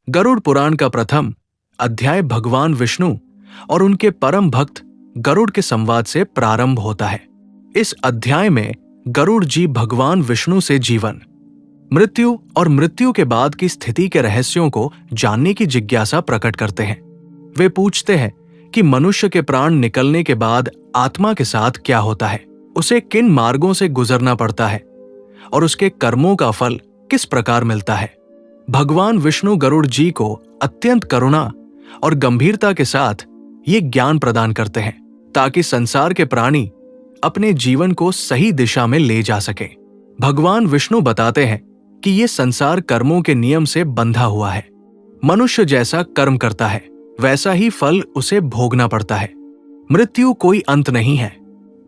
गरुड़ पुराण का प्रथम अध्याय भगवान विष्णु और उनके परम भक्त गरुड़ के संवाद से प्रारंभ होता है। इस अध्याय में गरुड़ जी भगवान विष्णु से जीवन, मृत्यु और मृत्यु के बाद की स्थिति के रहस्यों को जानने की जिज्ञासा प्रकट करते हैं। वे पूछते हैं कि मनुष्य के प्राण निकलने के बाद आत्मा के साथ क्या होता है, उसे किन मार्गों से गुजरना पड़ता है और उसके कर्मों का फल किस प्रकार मिलता है। भगवान विष्णु गरुड़ जी को अत्यंत करुणा और गंभीरता के साथ ये ज्ञान प्रदान करते हैं ताकि संसार के प्राणी अपने जीवन को सही दिशा में ले जा सके। भगवान विष्णु बताते हैं कि ये संसार कर्मों के नियम से बंधा हुआ है। मनुष्य जैसा कर्म करता है वैसा ही फल उसे भोगना पड़ता है। मृत्यु कोई अंत नहीं है,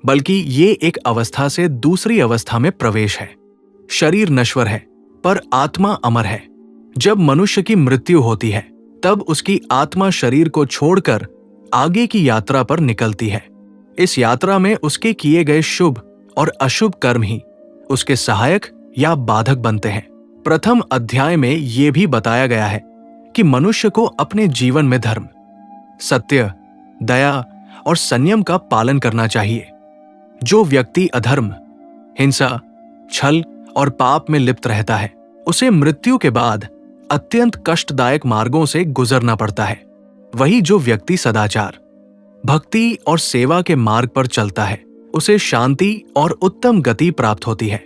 बल्कि ये एक अवस्था से दूसरी अवस्था में प्रवेश है। शरीर नश्वर है पर आत्मा अमर है। जब मनुष्य की मृत्यु होती है तब उसकी आत्मा शरीर को छोड़कर आगे की यात्रा पर निकलती है। इस यात्रा में उसके किए गए शुभ और अशुभ कर्म ही उसके सहायक या बाधक बनते हैं। प्रथम अध्याय में यह भी बताया गया है कि मनुष्य को अपने जीवन में धर्म, सत्य, दया और संयम का पालन करना चाहिए। जो व्यक्ति अधर्म, हिंसा, छल और पाप में लिप्त रहता है उसे मृत्यु के बाद अत्यंत कष्टदायक मार्गों से गुजरना पड़ता है। वही जो व्यक्ति सदाचार, भक्ति और सेवा के मार्ग पर चलता है उसे शांति और उत्तम गति प्राप्त होती है।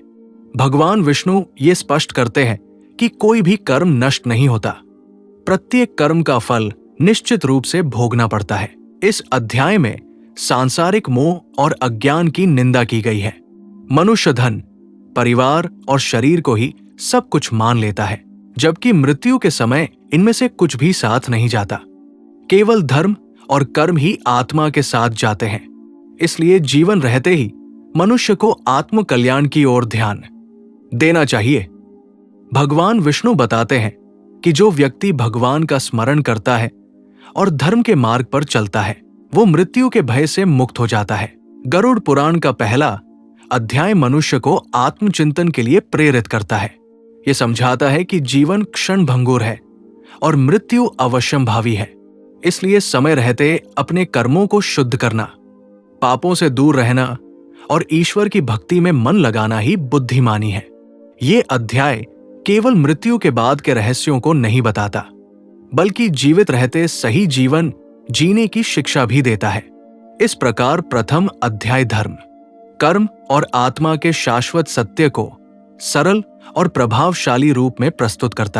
भगवान विष्णु ये स्पष्ट करते हैं कि कोई भी कर्म नष्ट नहीं होता। प्रत्येक कर्म का फल निश्चित रूप से भोगना पड़ता है। इस अध्याय में सांसारिक मोह और अज्ञान की निंदा की गई है। मनुष्य धन, परिवार और शरीर को ही सब कुछ मान लेता है, जबकि मृत्यु के समय इनमें से कुछ भी साथ नहीं जाता। केवल धर्म और कर्म ही आत्मा के साथ जाते हैं। इसलिए जीवन रहते ही मनुष्य को आत्म कल्याण की ओर ध्यान देना चाहिए। भगवान विष्णु बताते हैं कि जो व्यक्ति भगवान का स्मरण करता है और धर्म के मार्ग पर चलता है वो मृत्यु के भय से मुक्त हो जाता है। गरुड़ पुराण का पहला अध्याय मनुष्य को आत्मचिंतन के लिए प्रेरित करता है। ये समझाता है कि जीवन क्षण भंगुर है और मृत्यु अवश्यंभावी है। इसलिए समय रहते अपने कर्मों को शुद्ध करना, पापों से दूर रहना और ईश्वर की भक्ति में मन लगाना ही बुद्धिमानी है। ये अध्याय केवल मृत्यु के बाद के रहस्यों को नहीं बताता, बल्कि जीवित रहते सही जीवन जीने की शिक्षा भी देता है। इस प्रकार प्रथम अध्याय धर्म, कर्म और आत्मा के शाश्वत सत्य को सरल और प्रभावशाली रूप में प्रस्तुत करता है।